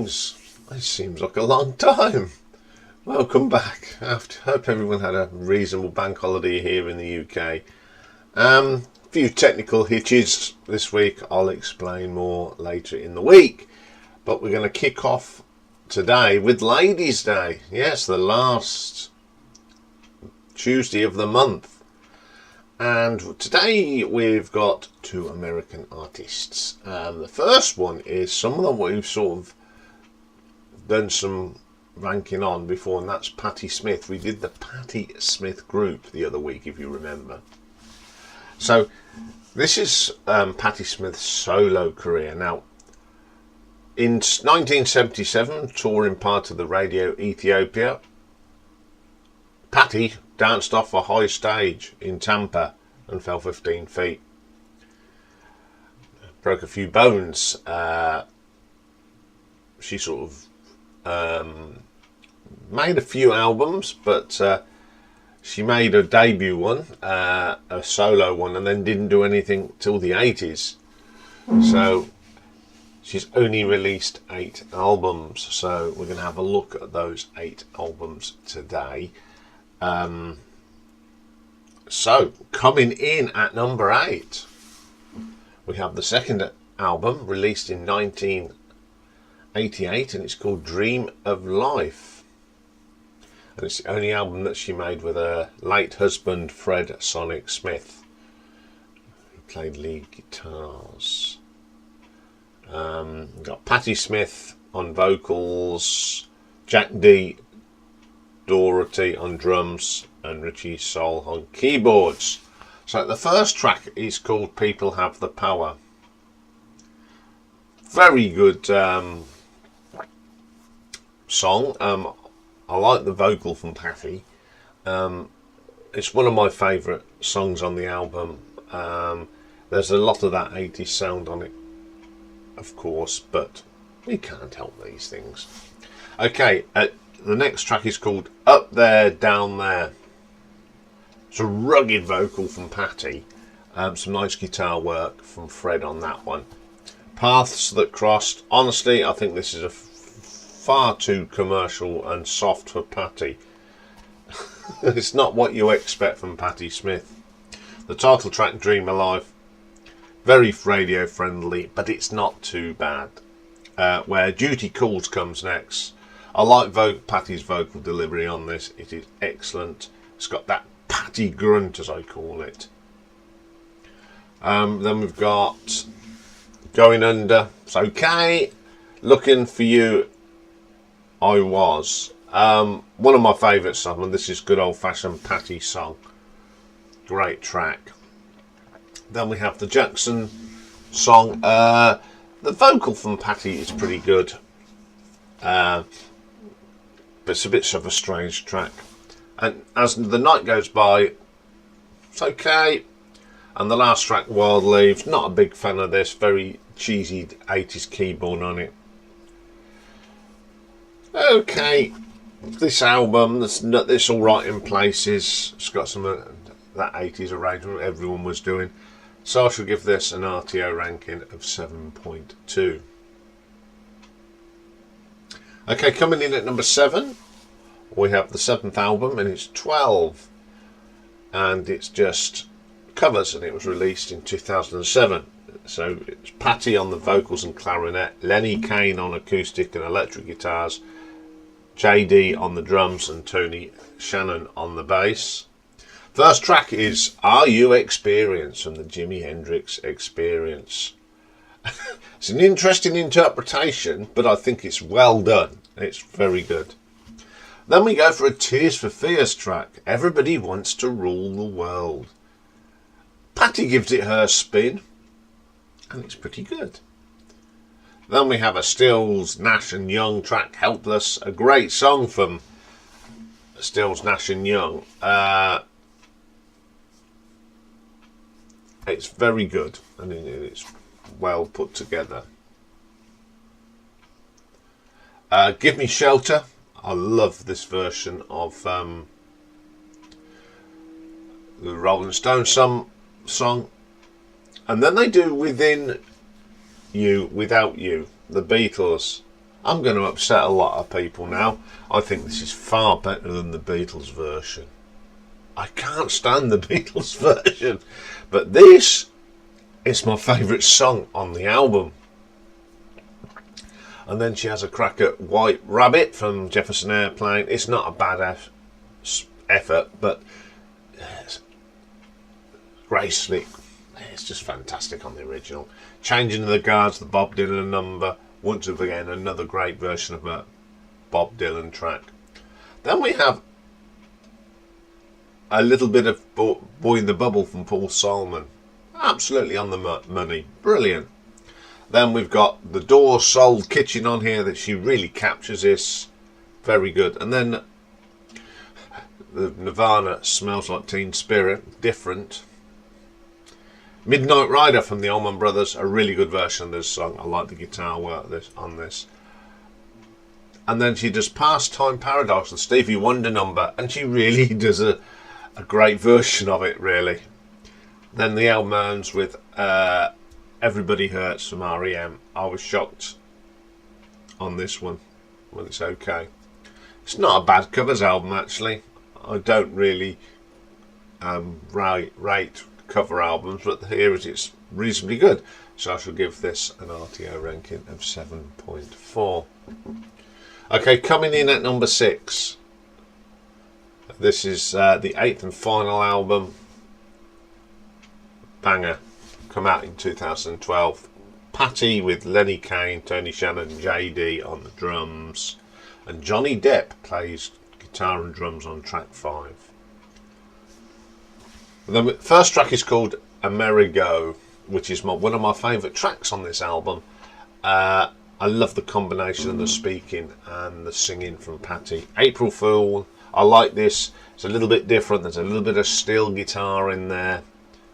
greetings. It seems like a long time. Welcome back. Hope everyone had a reasonable bank holiday here in the UK. A few technical hitches this week. I'll explain more later in the week. But we're going to kick off today with Ladies' Day. Yes, the last Tuesday of the month. And today we've got two American artists. The first one is someone that we've sort of done some ranking on before, and that's Patti Smith. We did the Patti Smith group the other week, if you remember. So this is Patti Smith's solo career. Now, in 1977, touring part of the Radio Ethiopia, Patti danced off a high stage in Tampa and fell 15 feet. Broke a few bones. She sort of made a few albums, but she made a debut one, a solo one, and then didn't do anything till the 80s. So she's only released 8 albums. So we're going to have a look at those 8 albums today. So coming in at number 8, we have the second album released in 1988, and it's called Dream of Life. And it's the only album that she made with her late husband, Fred Sonic Smith, who played lead guitars. We've got Patti Smith on vocals, Jack D. Doherty on drums, and Richie Soul on keyboards. So the first track is called People Have the Power. Very good song. I like the vocal from Patti. It's one of my favourite songs on the album. There's a lot of that 80s sound on it, of course, but you can't help these things. Okay, the next track is called Up There, Down There. It's a rugged vocal from Patti. Some nice guitar work from Fred on that one. Paths That Crossed. Honestly, I think this is a far too commercial and soft for Patti. It's not what you expect from Patti Smith. The title track, Dream of Life, very radio friendly, but it's not too bad. Where Duty Calls comes next. I like Patti's vocal delivery on this. It is excellent. It's got that Patti grunt, as I call it. Then we've got Going Under. It's okay. Looking for You, I Was. One of my favourite songs, and this is good old-fashioned Patti song. Great track. Then we have the Jackson song. The vocal from Patti is pretty good. But it's a bit of a strange track. And as the night goes by, it's okay. And the last track, Wild Leaves, not a big fan of this. Very cheesy 80s keyboard on it. Okay, this album, it's all right in places. It's got some of that 80s arrangement everyone was doing. So I shall give this an RTO ranking of 7.2. Okay, coming in at number 7, we have the 7th album, and it's 12. And it's just covers, and it was released in 2007. So it's Patti on the vocals and clarinet, Lenny Kane on acoustic and electric guitars, JD on the drums, and Tony Shannon on the bass. First track is Are You Experienced from the Jimi Hendrix Experience. It's an interesting interpretation, but I think it's well done. It's very good. Then we go for a Tears for Fears track, Everybody Wants to Rule the World. Patti gives it her spin, and it's pretty good. Then we have a Stills, Nash and Young track, Helpless, a great song from Stills, Nash and Young. It's very good, and it's well put together. Give Me Shelter. I love this version of the Rolling Stones song. And then they do Within You, Without You, the Beatles. I'm going to upset a lot of people now. I think this is far better than the Beatles version. I can't stand the Beatles version, but this is my favourite song on the album. And then she has a crack at White Rabbit from Jefferson Airplane. It's not a bad effort, but gracefully, it's just fantastic on the original. Changing the Guards, the Bob Dylan number. Once again, another great version of a Bob Dylan track. Then we have a little bit of Boy in the Bubble from Paul Simon. Absolutely on the money. Brilliant. Then we've got the Doors Soul Kitchen on here, that she really captures this. Very good. And then the Nirvana Smells Like Teen Spirit. Different. Midnight Rider from the Allman Brothers. A really good version of this song. I like the guitar work on this. And then she does Pastime Paradise, the Stevie Wonder number. And she really does a great version of it, really. Then the album ends with Everybody Hurts from R.E.M. I was shocked on this one, but it's okay. It's not a bad covers album, actually. I don't really rate cover albums, but here it's reasonably good. So I shall give this an RTO ranking of 7.4. Okay, coming in at number 6. This is the 8th and final album, Banga, come out in 2012. Patti with Lenny Kane, Tony Shannon and JD on the drums, and Johnny Depp plays guitar and drums on track 5. The first track is called Amerigo, which is one of my favourite tracks on this album. I love the combination of the speaking and the singing from Patti. April Fool, I like this. It's a little bit different. There's a little bit of steel guitar in there.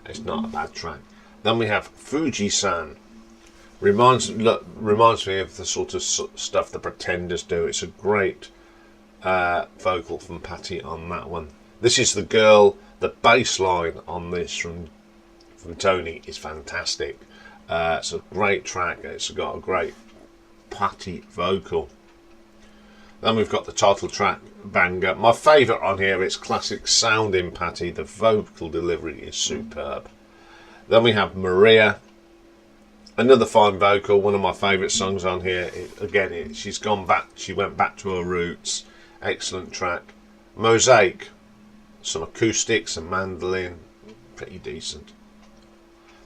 It's not a bad track. Then we have Fuji-san. Reminds me of the sort of stuff the Pretenders do. It's a great vocal from Patti on that one. This is the girl. The bass line on this from Tony is fantastic. It's a great track. It's got a great Patti vocal. Then we've got the title track, Banga. My favourite on here is classic sounding Patti. The vocal delivery is superb. Then we have Maria. Another fine vocal. One of my favourite songs on here. She's gone back. She went back to her roots. Excellent track. Mosaic. Some acoustics and mandolin. Pretty decent.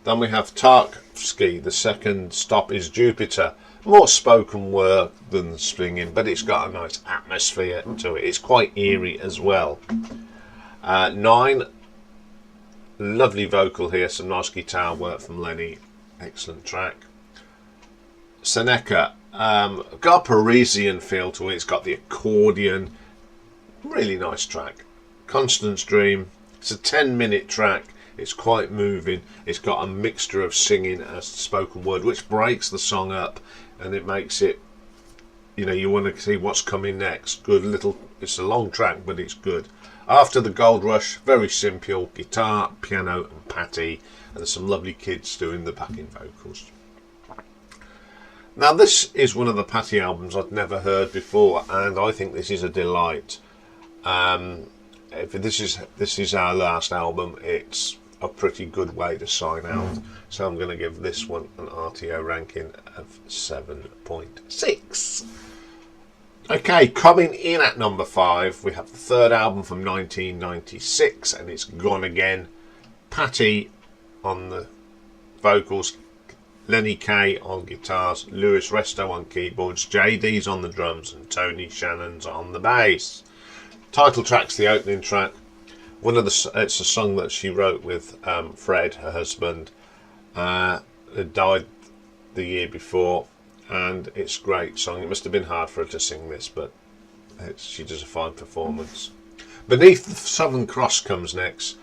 Then we have Tarkovsky. The second stop is Jupiter. More spoken word than singing, but it's got a nice atmosphere to it. It's quite eerie as well. 9, lovely vocal here, some nice guitar work from Lenny. Excellent track. Seneca, got a Parisian feel to it. It's got the accordion. Really nice track. Constance Dream, it's a 10-minute track. It's quite moving. It's got a mixture of singing and spoken word, which breaks the song up, and it makes it, you want to see what's coming next. Good little, it's a long track, but it's good. After the Gold Rush, very simple, guitar, piano and Patti, and there's some lovely kids doing the backing vocals. Now this is one of the Patti albums I'd never heard before, and I think this is a delight. If this is our last album, it's a pretty good way to sign out. So I'm going to give this one an RTO ranking of 7.6. Okay, coming in at number 5, we have the third album from 1996, and it's Gone Again. Patti on the vocals, Lenny Kay on guitars, Louis Resto on keyboards, JD's on the drums, and Tony Shannon's on the bass. Title track's the opening track. It's a song that she wrote with Fred, her husband, who died the year before, and it's a great song. It must have been hard for her to sing this, but she does a fine performance. Beneath the Southern Cross comes next.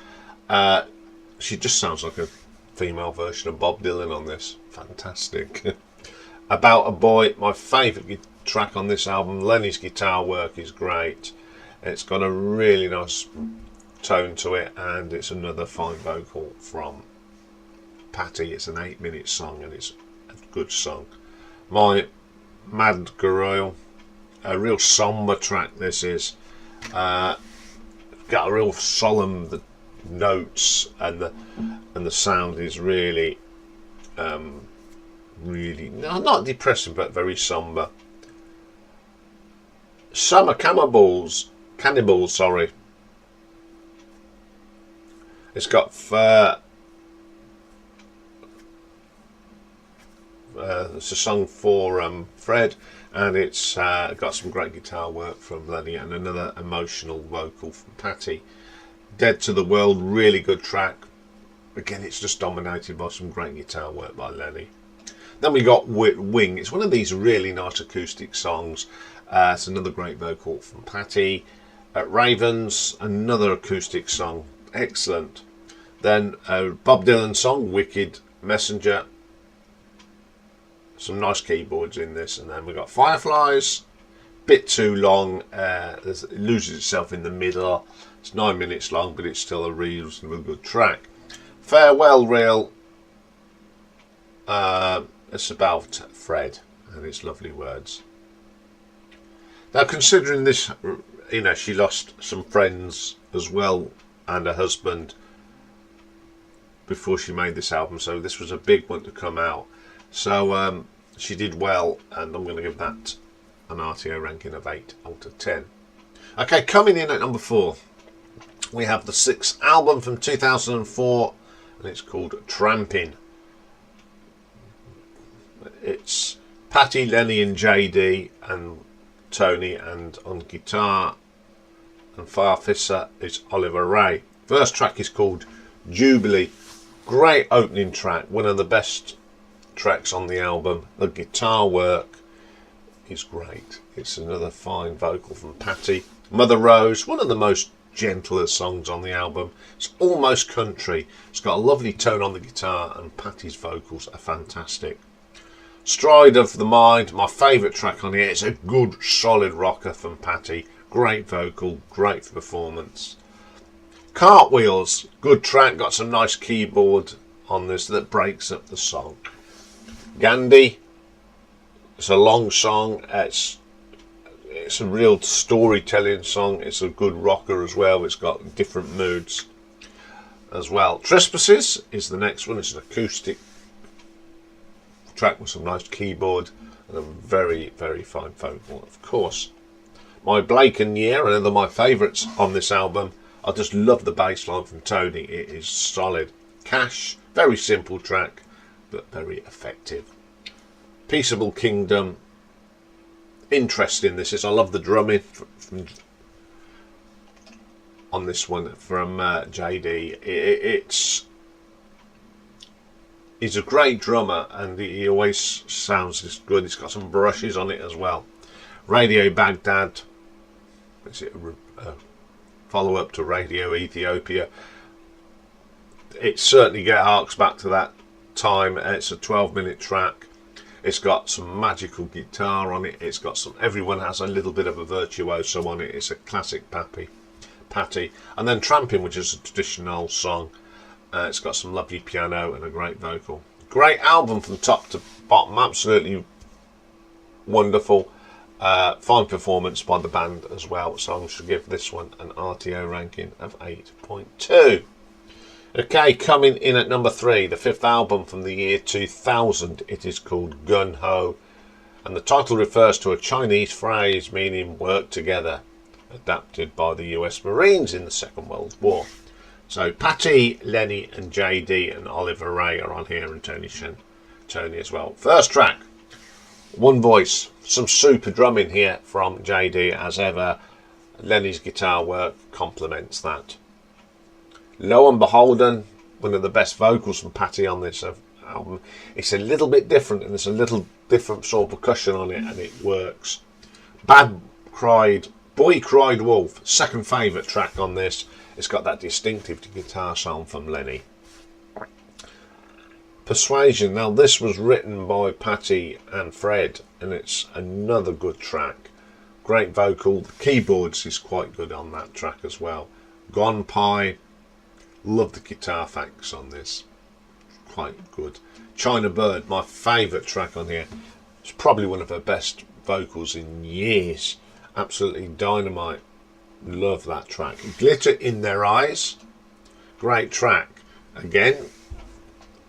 She just sounds like a female version of Bob Dylan on this. Fantastic. About a Boy, my favourite track on this album. Lenny's guitar work is great. It's got a really nice tone to it, and it's another fine vocal from Patti. It's an 8-minute song, and it's a good song. My Mad Girl, a real somber track. This is got a real solemn notes, and the sound is really really not depressing but very somber. Summer Cannibals, sorry. It's got it's a song for Fred, and it's got some great guitar work from Lenny and another emotional vocal from Patti. Dead to the World, really good track. Again, it's just dominated by some great guitar work by Lenny. Then we got Wing. It's one of these really nice acoustic songs. It's another great vocal from Patti. Ravens, another acoustic song, excellent. Then a Bob Dylan song, Wicked Messenger. Some nice keyboards in this. And then we got Fireflies, bit too long. It loses itself in the middle. It's 9 minutes long, but it's still a reasonably good track. Farewell Rail. It's about Fred and its lovely words. Now, considering this, you know, she lost some friends as well and a husband before she made this album, so this was a big one to come out. So she did well, and I'm going to give that an RTO ranking of 8 out of 10. Okay, coming in at number 4, we have the 6th album from 2004, and it's called Trampin. It's Patti, Lenny and JD and Tony, and on guitar and Farfisa is Oliver Ray. First track is called Jubilee. Great opening track, one of the best tracks on the album. The guitar work is great. It's another fine vocal from Patti. Mother Rose, one of the most gentler songs on the album. It's almost country. It's got a lovely tone on the guitar, and Patti's vocals are fantastic. Stride of the Mind, my favourite track on here. It's a good solid rocker from Patti. Great vocal, great performance. Cartwheels, good track, got some nice keyboard on this that breaks up the song. Gandhi, it's a long song. It's a real storytelling song. It's a good rocker as well. It's got different moods as well. Trespasses is the next one. It's an acoustic track with some nice keyboard and a very, very fine vocal, of course. My Blake and Year, another of my favourites on this album. I just love the bass line from Tony. It is solid. Cash, very simple track, but very effective. Peaceable Kingdom, interesting this is. I love the drumming from on this one from JD. He's a great drummer, and he always sounds good. He's got some brushes on it as well. Radio Baghdad, is it a follow-up to Radio Ethiopia? It certainly harks back to that time. It's a 12-minute track. It's got some magical guitar on it. It's got some. Everyone has a little bit of a virtuoso on it. It's a classic Patti. And then Trampin, which is a traditional song. It's got some lovely piano and a great vocal. Great album from top to bottom. Absolutely wonderful. Fine performance by the band as well. So I should give this one an RTO ranking of 8.2. Okay, coming in at number 3, the 5th album from the year 2000. It is called Gung Ho, and the title refers to a Chinese phrase meaning work together, adapted by the US Marines in the Second World War. So Patti, Lenny and JD and Oliver Ray are on here, and Tony as well. First track, one voice, some super drumming here from JD as ever. Lenny's guitar work complements that. Lo and Beholden, one of the best vocals from Patti on this album. It's a little bit different, and there's a little different sort of percussion on it, and it works. Boy Cried Wolf, second favourite track on this. It's got that distinctive guitar sound from Lenny. Persuasion, now this was written by Patti and Fred, and it's another good track. Great vocal, the keyboards is quite good on that track as well. Gone Pie, love the guitar facts on this, quite good. China Bird, my favourite track on here. It's probably one of her best vocals in years. Absolutely dynamite. Love that track. Glitter in Their Eyes. Great track. Again,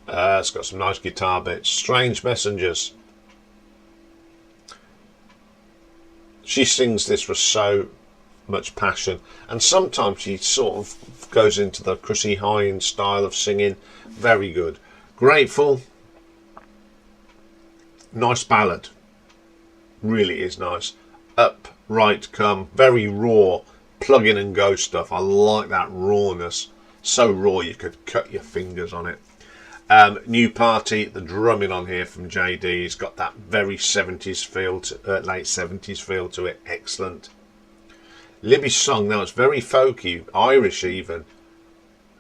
it's got some nice guitar bits. Strange Messengers. She sings this with so much passion, and sometimes she sort of goes into the Chrissy Hynde style of singing. Very good. Grateful. Nice ballad. Really is nice. Up, Right, Come. Very raw. Plug in and go stuff. I like that rawness. So raw you could cut your fingers on it. New Party, the drumming on here from JD has got that very 70s feel, late 70s feel to it. Excellent. Libby's song, now it's very folky, Irish even.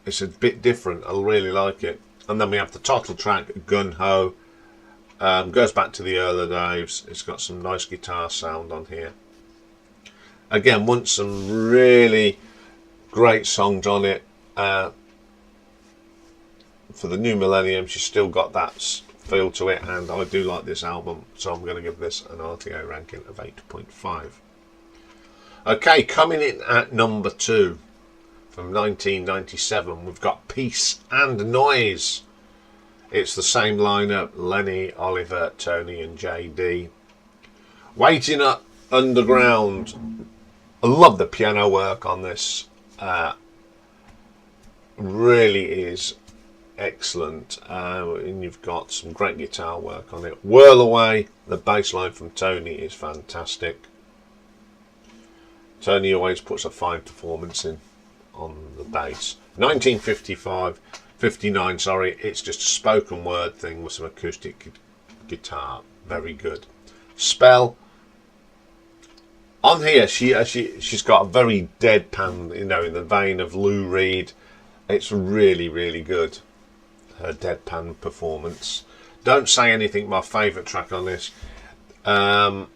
It's a bit different. I really like it. And then we have the title track, Gung Ho. Goes back to the early days. It's got some nice guitar sound on here. Again, want some really great songs on it. For the new millennium, she's still got that feel to it, and I do like this album, so I'm going to give this an RTO ranking of 8.5. Okay, coming in at number 2 from 1997, we've got Peace and Noise. It's the same lineup: Lenny, Oliver, Tony and JD. Waiting Up Underground. I love the piano work on this. Really is excellent. And you've got some great guitar work on it. Whirl Away, the bass line from Tony is fantastic. Tony always puts a fine performance in on the bass. 1959, sorry, it's just a spoken word thing with some acoustic guitar. Very good. Spell. On here, she's got a very deadpan, you know, in the vein of Lou Reed. It's really, really good. Her deadpan performance. Don't Say Anything, my favourite track on this. The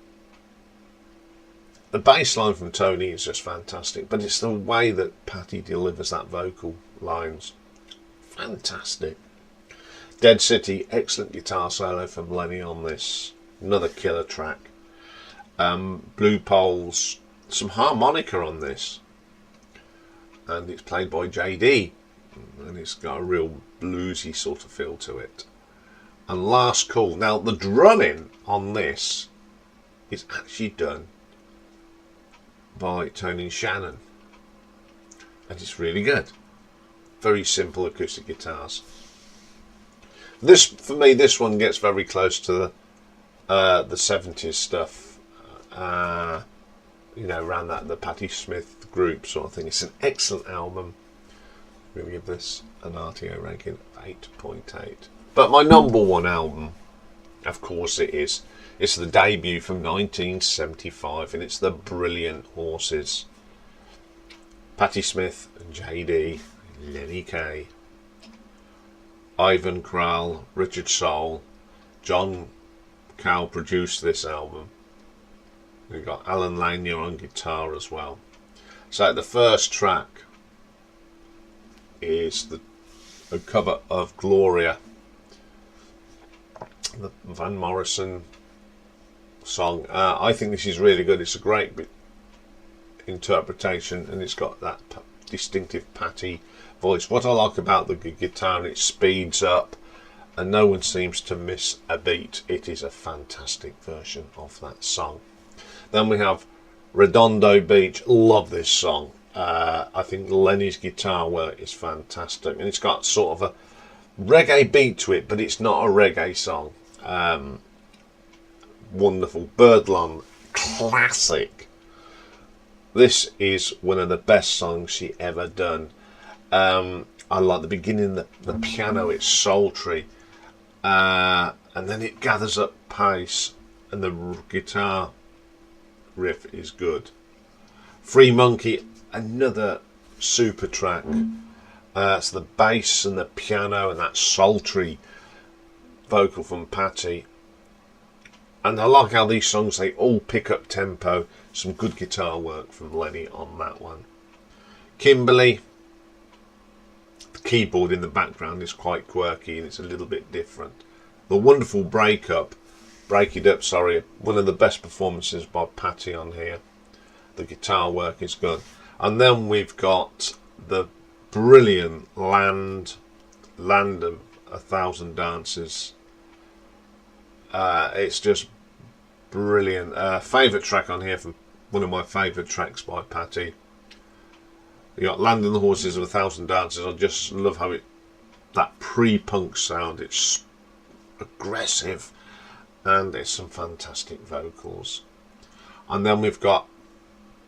bass line from Tony is just fantastic, but it's the way that Patti delivers that vocal lines. Fantastic. Dead City, excellent guitar solo from Lenny on this. Another killer track. Blue Poles, some harmonica on this, and it's played by JD, and it's got a real bluesy sort of feel to it. And Last Call. Now the drumming on this is actually done by Tony and Shannon, and it's really good. Very simple acoustic guitars. This, for me, this one gets very close to the 70s stuff. You know, around that, the Patti Smith group sort of thing. It's an excellent album. I'm going to give this an RTO ranking of 8.8. But my number one album, of course it is. It's the debut from 1975, and it's The Brilliant Horses. Patti Smith and JD, Lenny Kaye, Ivan Kral, Richard Soul, John Cale produced this album. We've got Alan Lanier on guitar as well. So the first track is a cover of Gloria, the Van Morrison song. I think this is really good. It's a great interpretation, and it's got that distinctive Patti voice. What I like about the guitar, it speeds up and no one seems to miss a beat. It is a fantastic version of that song. Then we have Redondo Beach. Love this song. I think Lenny's guitar work is fantastic, and it's got sort of a reggae beat to it, but it's not a reggae song. Wonderful. Birdland, classic. This is one of the best songs she ever done. I like the beginning, the piano, it's sultry, and then it gathers up pace, and the guitar riff is good. Free Monkey, another super track. It's the bass and the piano and that sultry vocal from Patti. And I like how these songs, they all pick up tempo. Some good guitar work from Lenny on that one. Kimberly, the keyboard in the background is quite quirky and it's a little bit different. The Wonderful Breakup, Break It Up, sorry. One of the best performances by Patti on here. The guitar work is good. And then we've got the brilliant Land of a Thousand Dances. It's just brilliant. Favourite track on here, from one of my favourite tracks by Patti. You got Land and the Horses of a Thousand Dances. I just love how that pre-punk sound. It's aggressive, and it's some fantastic vocals. And then we've got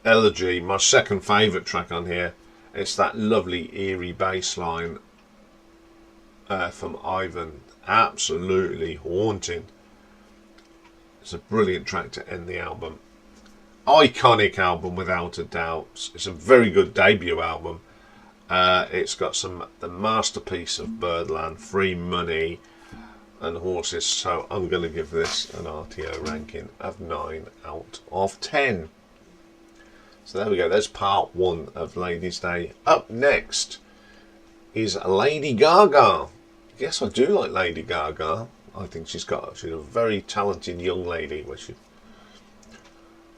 Elegy, my second favourite track on here. It's that lovely eerie bass line from Ivan. Absolutely haunting. It's a brilliant track to end the album. Iconic album without a doubt. It's a very good debut album. It's got the masterpiece of Birdland, Free Money and Horses. So I'm going to give this an RTO ranking of 9 out of 10. So there we go. There's part 1 of Ladies' Day. Up next is Lady Gaga. Yes, I do like Lady Gaga. I think she's a very talented young lady.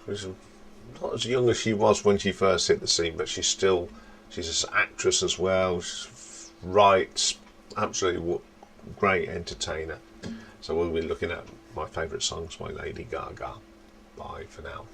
She's not as young as she was when she first hit the scene, but she's an actress as well. She writes, absolutely great entertainer. So we'll be looking at my favourite songs by Lady Gaga. Bye for now.